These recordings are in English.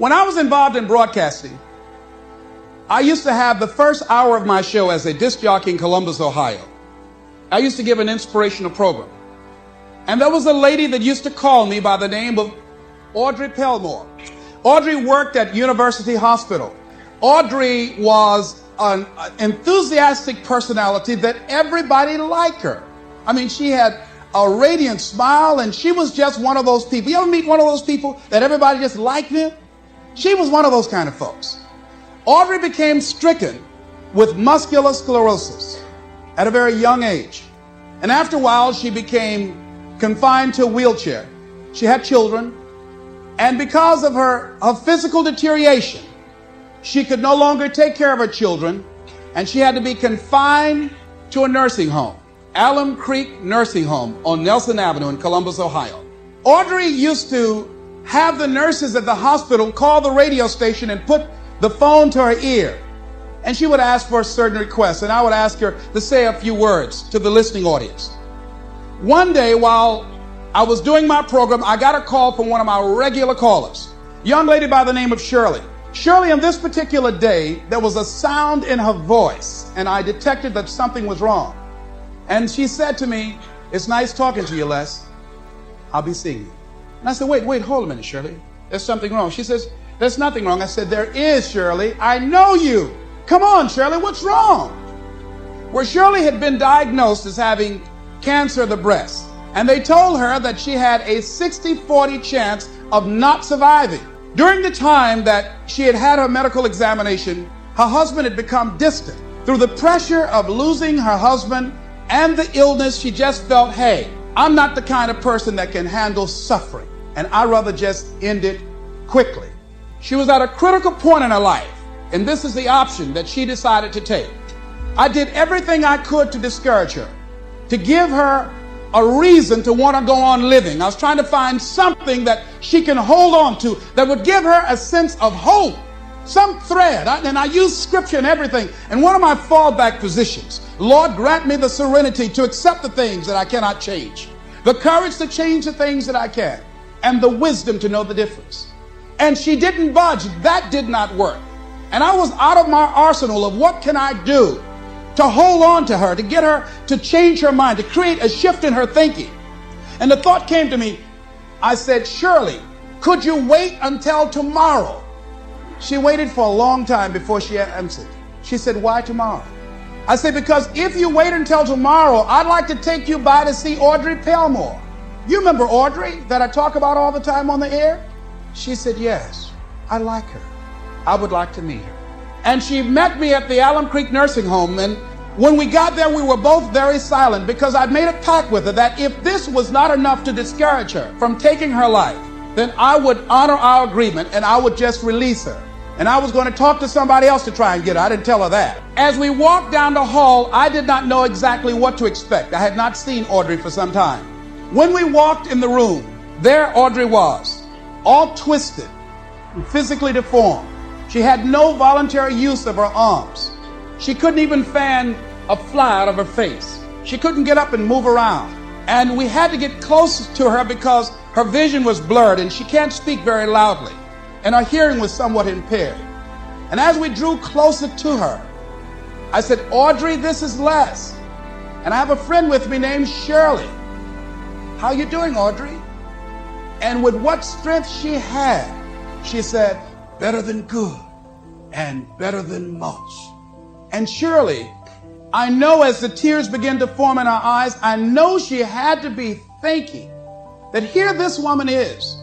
When I was involved in broadcasting, I used to have the first hour of my show as a disc jockey in Columbus, Ohio. I used to give an inspirational program. And there was a lady that used to call me by the name of Audrey Pelmore. Audrey worked at University Hospital. Audrey was an enthusiastic personality that everybody liked her. I mean, she had a radiant smile, and she was just one of those people. You ever meet one of those people that everybody just liked them? She was one of those kind of folks. Audrey became stricken with muscular sclerosis at a very young age. And after a while, she became confined to a wheelchair. She had children. And because of her physical deterioration, she could no longer take care of her children. And she had to be confined to a nursing home, Alum Creek Nursing Home on Nelson Avenue in Columbus, Ohio. Audrey used to have the nurses at the hospital call the radio station and put the phone to her ear. And she would ask for a certain request, and I would ask her to say a few words to the listening audience. One day, while I was doing my program, I got a call from one of my regular callers, a young lady by the name of Shirley. Shirley, on this particular day, there was a sound in her voice, and I detected that something was wrong. And she said to me, "It's nice talking to you, Les. I'll be seeing you." And I said, wait, hold a minute, Shirley. There's something wrong. She says, "There's nothing wrong." I said, "There is, Shirley. I know you. Come on, Shirley, what's wrong?" Well, Shirley had been diagnosed as having cancer of the breast, and they told her that she had a 60-40 chance of not surviving. During the time that she had had her medical examination, her husband had become distant. Through the pressure of losing her husband and the illness, she just felt, hey, I'm not the kind of person that can handle suffering, and I'd rather just end it quickly. She was at a critical point in her life, and this is the option that she decided to take. I did everything I could to discourage her, to give her a reason to want to go on living. I was trying to find something that she can hold on to that would give her a sense of hope, some thread. And I used scripture and everything. And one of my fallback positions, Lord, grant me the serenity to accept the things that I cannot change, the courage to change the things that I can, and the wisdom to know the difference. And she didn't budge. That did not work. And I was out of my arsenal of what can I do to hold on to her, to get her to change her mind, to create a shift in her thinking. And the thought came to me. I said, "Shirley, could you wait until tomorrow?" She waited for a long time before she answered. She said, "Why tomorrow?" I said, "Because if you wait until tomorrow, I'd like to take you by to see Audrey Pelmore. You remember Audrey that I talk about all the time on the air?" She said, "Yes, I like her. I would like to meet her." And she met me at the Alum Creek Nursing Home. And when we got there, we were both very silent because I'd made a pact with her that if this was not enough to discourage her from taking her life, then I would honor our agreement and I would just release her. And I was going to talk to somebody else to try and get her. I didn't tell her that. As we walked down the hall, I did not know exactly what to expect. I had not seen Audrey for some time. When we walked in the room, there Audrey was, all twisted and physically deformed. She had no voluntary use of her arms. She couldn't even fan a fly out of her face. She couldn't get up and move around. And we had to get close to her because her vision was blurred and she can't speak very loudly. And her hearing was somewhat impaired. And as we drew closer to her, I said, "Audrey, this is Les. And I have a friend with me named Shirley. How you doing, Audrey?" And with what strength she had, she said, "Better than good and better than most." And Shirley, I know as the tears began to form in her eyes, I know she had to be thinking that here this woman is.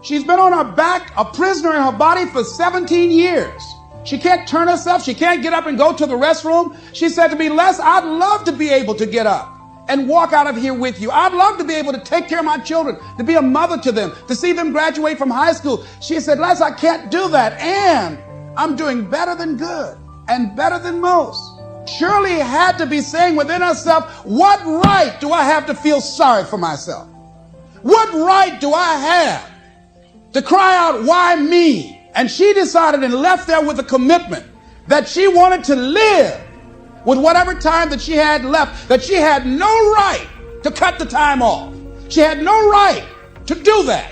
She's been on her back, a prisoner in her body for 17 years. She can't turn herself. She can't get up and go to the restroom. She said to me, "Les, I'd love to be able to get up and walk out of here with you. I'd love to be able to take care of my children, to be a mother to them, to see them graduate from high school." She said, "Les, I can't do that. And I'm doing better than good and better than most." Shirley had to be saying within herself, what right do I have to feel sorry for myself? What right do I have to cry out, why me? And she decided and left there with a commitment that she wanted to live with whatever time that she had left, that she had no right to cut the time off. She had no right to do that.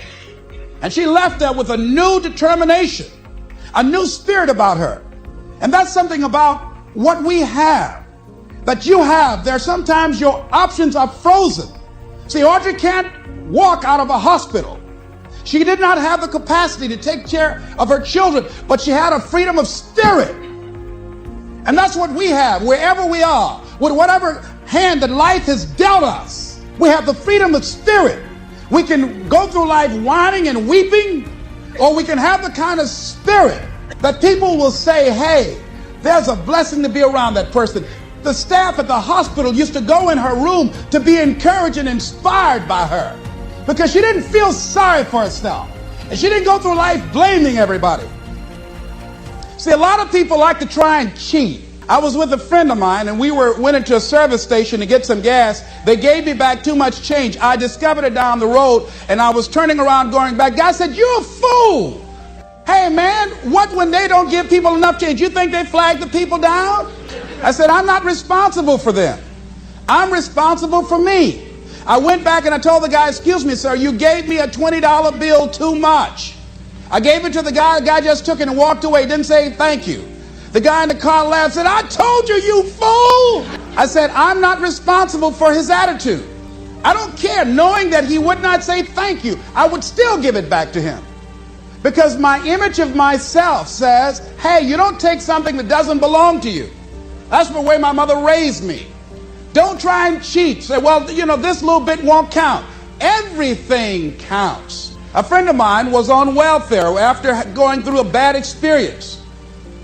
And she left there with a new determination, a new spirit about her. And that's something about what we have, that you have. There sometimes your options are frozen. See, Audrey can't walk out of a hospital. She did not have the capacity to take care of her children, but she had a freedom of spirit. And that's what we have wherever we are, with whatever hand that life has dealt us. We have the freedom of spirit. We can go through life whining and weeping, or we can have the kind of spirit that people will say, hey, there's a blessing to be around that person. The staff at the hospital used to go in her room to be encouraged and inspired by her, because she didn't feel sorry for herself, and she didn't go through life blaming everybody. See, a lot of people like to try and cheat. I was with a friend of mine, and we went into a service station to get some gas. They gave me back too much change. I discovered it down the road, and I was turning around going back. Guy said, "You're a fool. Hey, man, what when they don't give people enough change? You think they flag the people down?" I said, "I'm not responsible for them. I'm responsible for me." I went back and I told the guy, "Excuse me, sir, you gave me a $20 bill too much." I gave it to the guy just took it and walked away, didn't say thank you. The guy in the car laughed, said, "I told you, you fool." I said, I'm not responsible for his attitude. I don't care. Knowing that he would not say thank you, I would still give it back to him. Because my image of myself says, hey, you don't take something that doesn't belong to you. That's the way my mother raised me. Don't try and cheat. Say, well, you know, this little bit won't count. Everything counts. A friend of mine was on welfare after going through a bad experience.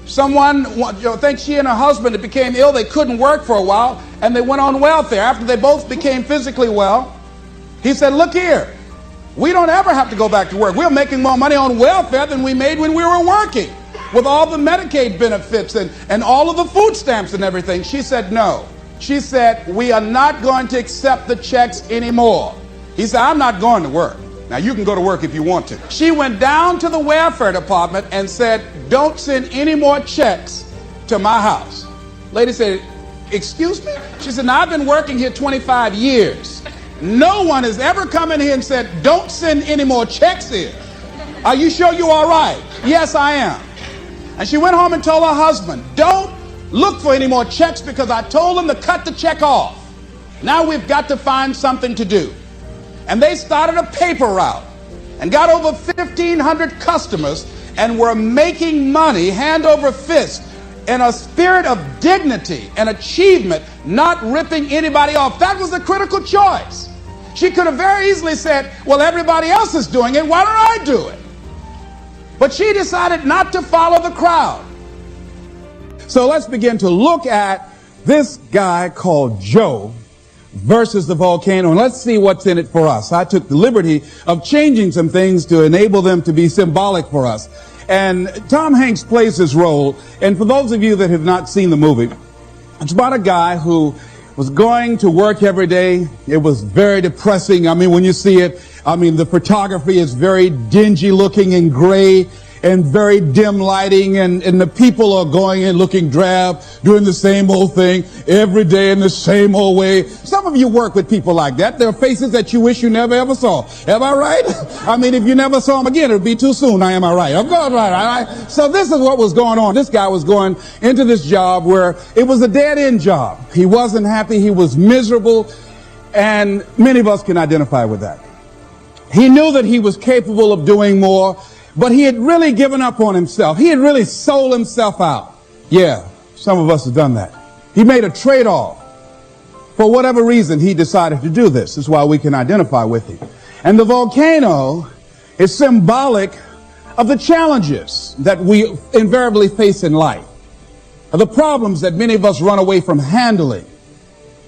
Someone, I think she and her husband became ill. They couldn't work for a while, and they went on welfare. After they both became physically well, he said, look here, we don't ever have to go back to work. We're making more money on welfare than we made when we were working, with all the Medicaid benefits and all of the food stamps and everything. She said, no. She said, we are not going to accept the checks anymore. He said, I'm not going to work. Now, you can go to work if you want to. She went down to the welfare department and said, don't send any more checks to my house. Lady said, excuse me? She said, now, I've been working here 25 years. No one has ever come in here and said, don't send any more checks here. Are you sure you're all right? Yes, I am. And she went home and told her husband, don't look for any more checks because I told them to cut the check off. Now we've got to find something to do. And they started a paper route and got over 1,500 customers and were making money hand over fist in a spirit of dignity and achievement, not ripping anybody off. That was a critical choice. She could have very easily said, well, everybody else is doing it, why don't I do it? But she decided not to follow the crowd. So let's begin to look at this guy called Joe versus the volcano, and let's see what's in it for us. I took the liberty of changing some things to enable them to be symbolic for us. And Tom Hanks plays this role, and for those of you that have not seen the movie, it's about a guy who was going to work every day. It was very depressing. I mean, when you see it, I mean, the photography is very dingy looking and gray and very dim lighting, and the people are going in looking drab, doing the same old thing every day in the same old way. Some of you work with people like that. There are faces that you wish you never ever saw. Am I right? I mean, if you never saw them again, it would be too soon. Now, am I right? I'm going right. All right. So this is what was going on. This guy was going into this job where it was a dead-end job. He wasn't happy. He was miserable. And many of us can identify with that. He knew that he was capable of doing more, but he had really given up on himself. He had really sold himself out. Yeah, some of us have done that. He made a trade-off. For whatever reason, he decided to do this. That's why we can identify with him. And the volcano is symbolic of the challenges that we invariably face in life, of the problems that many of us run away from handling.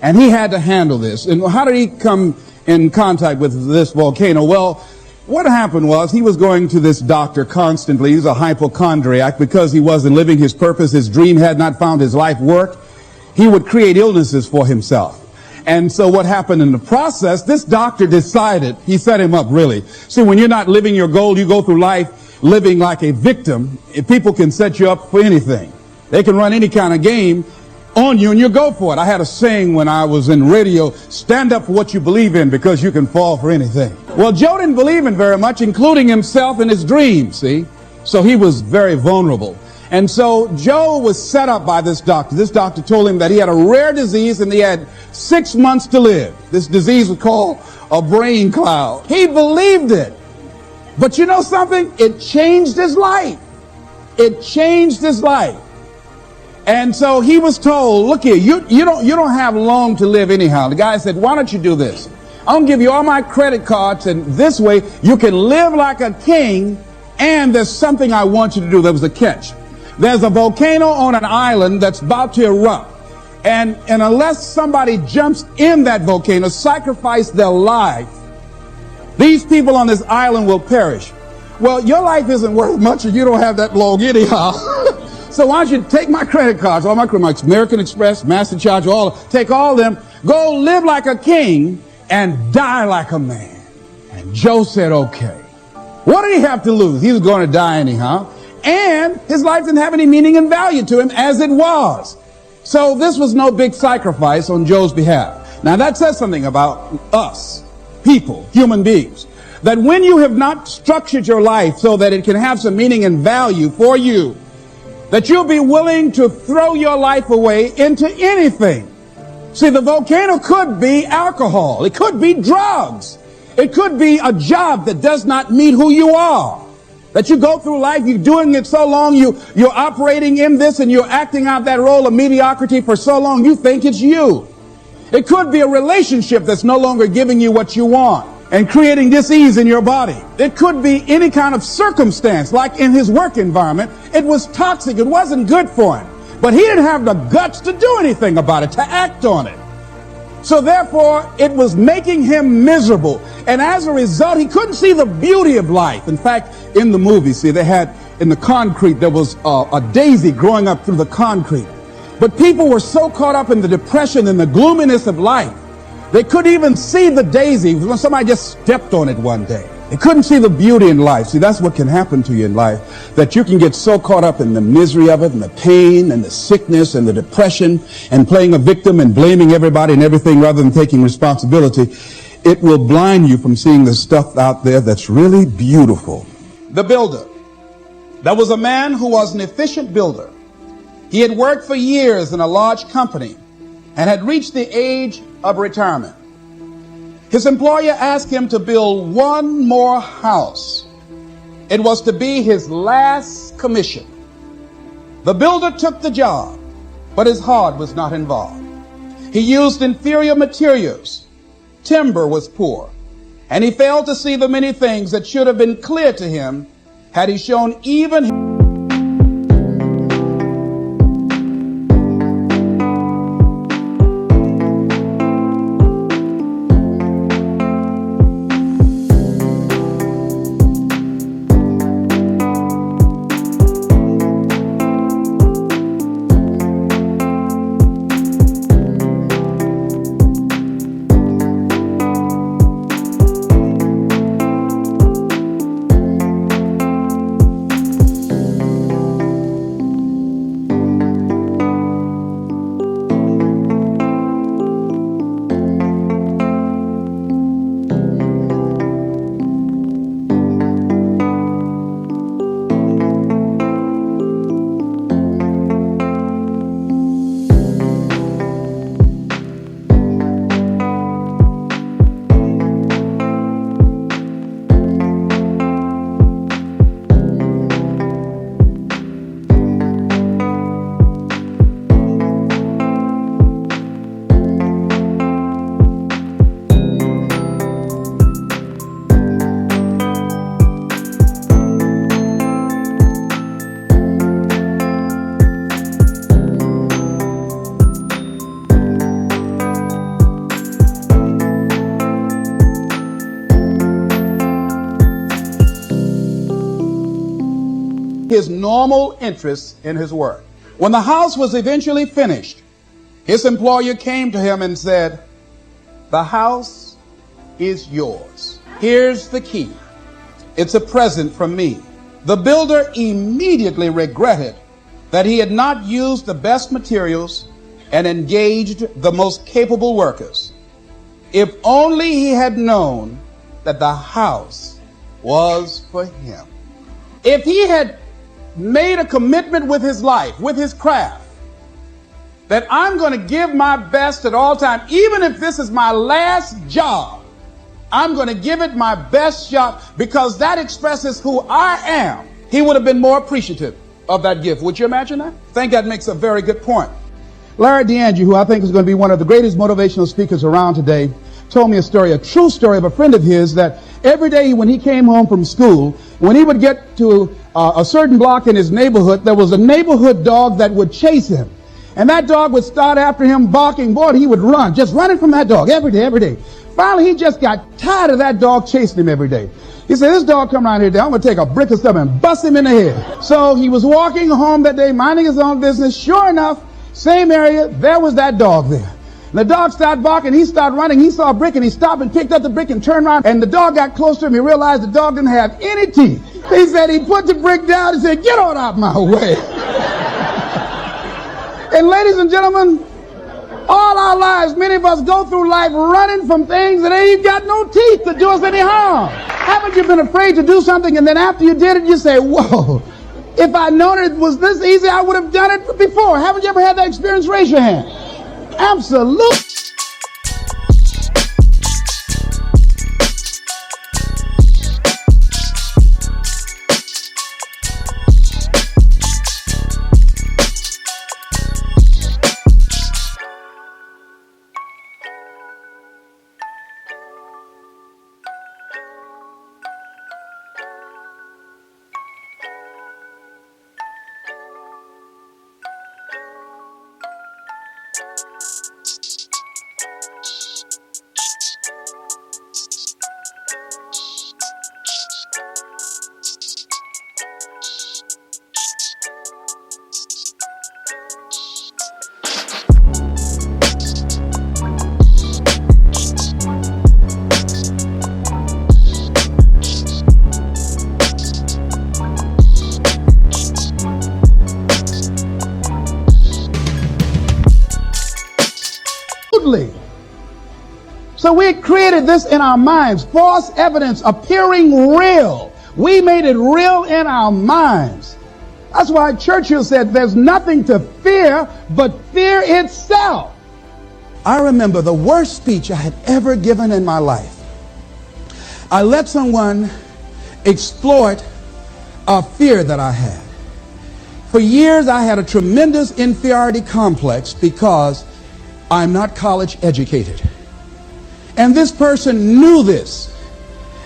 And he had to handle this. And how did he come in contact with this volcano? Well, what happened was he was going to this doctor constantly. He was a hypochondriac because he wasn't living his purpose. His dream had not found his life work. He would create illnesses for himself. And so what happened in the process, this doctor decided, he set him up really. See, when you're not living your goal, you go through life living like a victim. People can set you up for anything. They can run any kind of game on you and you go for it. I had a saying when I was in radio, stand up for what you believe in because you can fall for anything. Well, Joe didn't believe in very much, including himself and his dreams, see? So he was very vulnerable. And so Joe was set up by this doctor. This doctor told him that he had a rare disease and he had 6 months to live. This disease was called a brain cloud. He believed it. But you know something? It changed his life. It changed his life. And so he was told, look here, you don't have long to live anyhow. The guy said, why don't you do this? I'm going to give you all my credit cards, and this way you can live like a king, and there's something I want you to do. There was a catch. There's a volcano on an island that's about to erupt. And unless somebody jumps in that volcano, sacrifice their life, these people on this island will perish. Well, your life isn't worth much if you don't have that long anyhow. So why don't you take my credit cards, all my American Express, MasterCharge, take all of them, go live like a king and die like a man. And Joe said, okay. What did he have to lose? He was going to die anyhow. And his life didn't have any meaning and value to him as it was. So this was no big sacrifice on Joe's behalf. Now that says something about us, people, human beings, that when you have not structured your life so that it can have some meaning and value for you, that you'll be willing to throw your life away into anything. See, the volcano could be alcohol. It could be drugs. It could be a job that does not meet who you are. That you go through life, you're doing it so long, you're operating in this and you're acting out that role of mediocrity for so long, you think it's you. It could be a relationship that's no longer giving you what you want and creating dis-ease in your body. It could be any kind of circumstance, like in his work environment. It was toxic. It wasn't good for him. But he didn't have the guts to do anything about it, to act on it. So therefore, it was making him miserable. And as a result, he couldn't see the beauty of life. In fact, in the movie, see, they had in the concrete, there was a daisy growing up through the concrete. But people were so caught up in the depression and the gloominess of life, they couldn't even see the daisy when somebody just stepped on it one day. They couldn't see the beauty in life. See, that's what can happen to you in life, that you can get so caught up in the misery of it and the pain and the sickness and the depression and playing a victim and blaming everybody and everything rather than taking responsibility. It will blind you from seeing the stuff out there that's really beautiful. The builder. There was a man who was an efficient builder. He had worked for years in a large company and had reached the age of retirement. His employer asked him to build one more house. It was to be his last commission. The builder took the job, but his heart was not involved. He used inferior materials. Timber was poor, and he failed to see the many things that should have been clear to him had he shown even his normal interest in his work. When the house was eventually finished, his employer came to him and said, "The house is yours. Here's the key. It's a present from me." The builder immediately regretted that he had not used the best materials and engaged the most capable workers. If only he had known that the house was for him. If he had made a commitment with his life, with his craft, that I'm going to give my best at all times, even if this is my last job, I'm going to give it my best shot because that expresses who I am, he would have been more appreciative of that gift. Would you imagine that? I think that makes a very good point. Larry DeAndre, who I think is going to be one of the greatest motivational speakers around today, told me a story, a true story of a friend of his, that every day when he came home from school, when he would get to a certain block in his neighborhood, there was a neighborhood dog that would chase him. And that dog would start after him barking. Boy, he would run, just running from that dog every day, every day. Finally, he just got tired of that dog chasing him every day. He said, this dog come around here today, I'm going to take a brick or something and bust him in the head. So he was walking home that day, minding his own business. Sure enough, same area, there was that dog there. And the dog started barking, he started running, he saw a brick and he stopped and picked up the brick and turned around, and the dog got close to him. He realized the dog didn't have any teeth. He said he put the brick down and said, get on out my way. And ladies and gentlemen, all our lives, many of us go through life running from things that ain't got no teeth to do us any harm. Haven't you been afraid to do something and then after you did it, you say, whoa, if I'd known it was this easy, I would have done it before. Haven't you ever had that experience? Raise your hand. Absolutely. So we created this in our minds, false evidence appearing real. We made it real in our minds. That's why Churchill said there's nothing to fear but fear itself. I remember the worst speech I had ever given in my life. I let someone exploit a fear that I had. For years I had a tremendous inferiority complex because I'm not college educated. And this person knew this.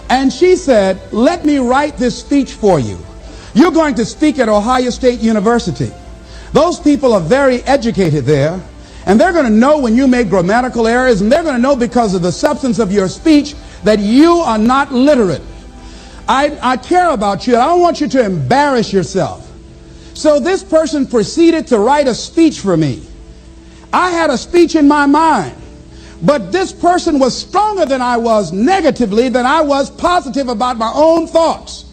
And she said, let me write this speech for you. You're going to speak at Ohio State University. Those people are very educated there. And they're going to know when you make grammatical errors. And they're going to know because of the substance of your speech that you are not literate. I care about you. I don't want you to embarrass yourself. So this person proceeded to write a speech for me. I had a speech in my mind. But this person was stronger than I was negatively than I was positive about my own thoughts.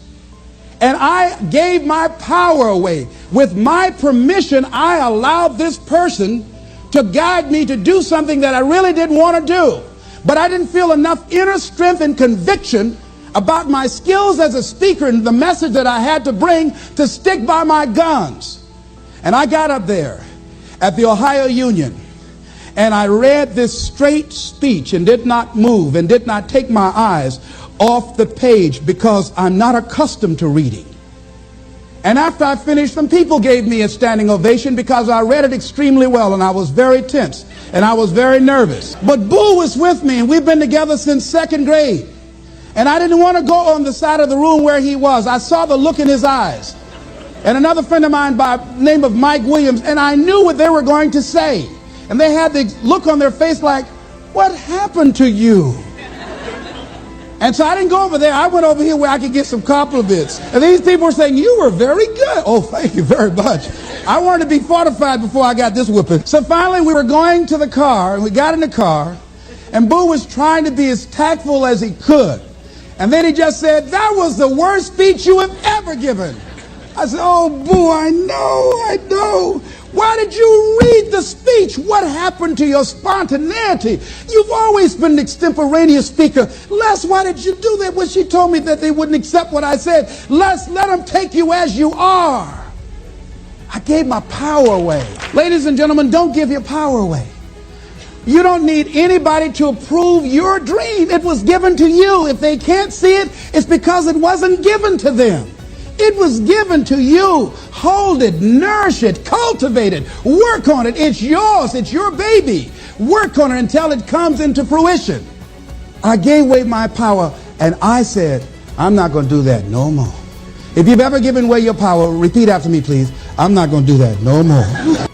And I gave my power away. With my permission, I allowed this person to guide me to do something that I really didn't want to do. But I didn't feel enough inner strength and conviction about my skills as a speaker and the message that I had to bring to stick by my guns. And I got up there at the Ohio Union. And I read this straight speech and did not move and did not take my eyes off the page because I'm not accustomed to reading. And after I finished, some people gave me a standing ovation because I read it extremely well, and I was very tense and I was very nervous. But Boo was with me, and we've been together since second grade. And I didn't want to go on the side of the room where he was. I saw the look in his eyes. And another friend of mine by the name of Mike Williams, and I knew what they were going to say. And they had the look on their face like, what happened to you? And so I didn't go over there. I went over here where I could get some compliments. And these people were saying, you were very good. Oh, thank you very much. I wanted to be fortified before I got this whipping. So finally we were going to the car, and we got in the car, and Boo was trying to be as tactful as he could. And then he just said, that was the worst speech you have ever given. I said, oh, boo, I know. Why did you read the speech? What happened to your spontaneity? You've always been an extemporaneous speaker. Les, why did you do that? When she told me that they wouldn't accept what I said, Les, let them take you as you are. I gave my power away. Ladies and gentlemen, don't give your power away. You don't need anybody to approve your dream. It was given to you. If they can't see it, it's because it wasn't given to them. It was given to you. Hold it, nourish it, cultivate it, work on it. It's yours. It's your baby. Work on it until it comes into fruition. I gave away my power, and I said, I'm not going to do that no more. If you've ever given away your power, repeat after me, please. I'm not going to do that no more.